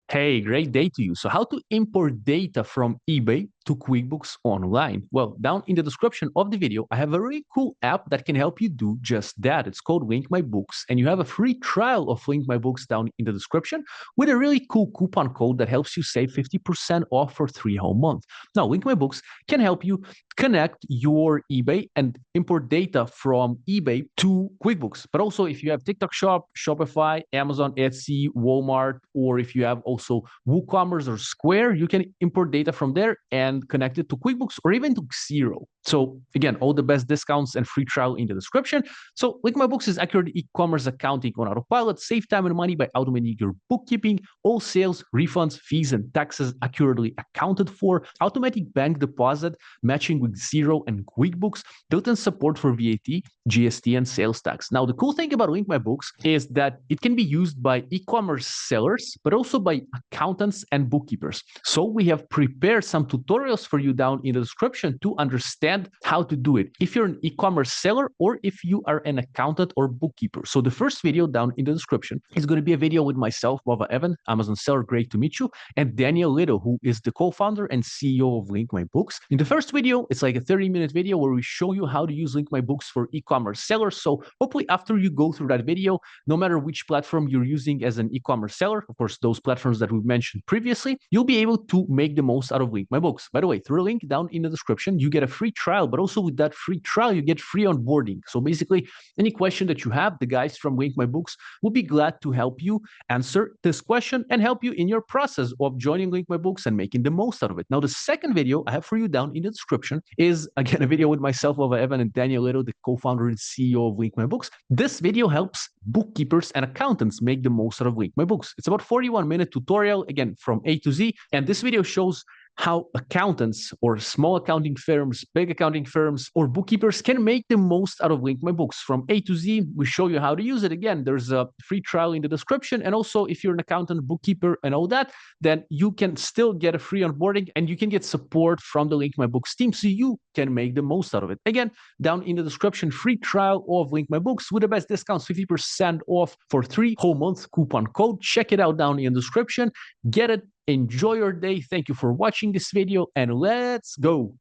Hey, great day to you. So how to import data from eBay to QuickBooks Online? Well, down in the description of the video, I have a really cool app that can help you do just that. It's called Link My Books, and you have a free trial of Link My Books down in the description with a really cool coupon code that helps you save 50% off for 3 whole months. Now, Link My Books can help you connect your eBay and import data from eBay to QuickBooks. But also if you have TikTok Shop, Shopify, Amazon, Etsy, Walmart, or if you have also WooCommerce or Square, you can import data from there and connect it to QuickBooks or even to Xero. So again, all the best discounts and free trial in the description. So Link My Books is accurate e-commerce accounting on autopilot. Save time and money by automating your bookkeeping. All sales, refunds, fees, and taxes accurately accounted for. Automatic bank deposit matching with Xero and QuickBooks. Built-in support for VAT, GST, and sales tax. Now, the cool thing about Link My Books is that it can be used by e-commerce sellers, but also by accountants and bookkeepers. So we have prepared some tutorials for you down in the description to understand how to do it if you're an e-commerce seller or if you are an accountant or bookkeeper. So the first video down in the description is going to be a video with myself, Baba Evan, Amazon seller, great to meet you, and Daniel Little, who is the co-founder and CEO of Link My Books. In the first video, it's like a 30-minute video where we show you how to use Link My Books for e-commerce sellers. So hopefully after you go through that video, no matter which platform you're using as an e-commerce seller, of course, those platforms that we've mentioned previously, you'll be able to make the most out of Link My Books. By the way, through a link down in the description, you get a free trial, but also with that free trial, you get free onboarding. So basically, any question that you have, the guys from Link My Books will be glad to help you answer this question and help you in your process of joining Link My Books and making the most out of it. Now, the second video I have for you down in the description is, again, a video with myself, Baba Evan, and Daniel Little, the co-founder and CEO of Link My Books. This video helps bookkeepers and accountants make the most out of Link My Books. It's about 41-minute tutorial, again, from A to Z, and this video shows how accountants or small accounting firms, big accounting firms, or bookkeepers can make the most out of Link My Books. From A to Z, we show you how to use it. Again, there's a free trial in the description. And also, if you're an accountant, bookkeeper, and all that, then you can still get a free onboarding and you can get support from the Link My Books team so you can make the most out of it. Again, down in the description, free trial of Link My Books with the best discounts, 50% off for 3 whole months coupon code. Check it out down in the description. Get it. Enjoy your day. Thank you for watching this video and let's go.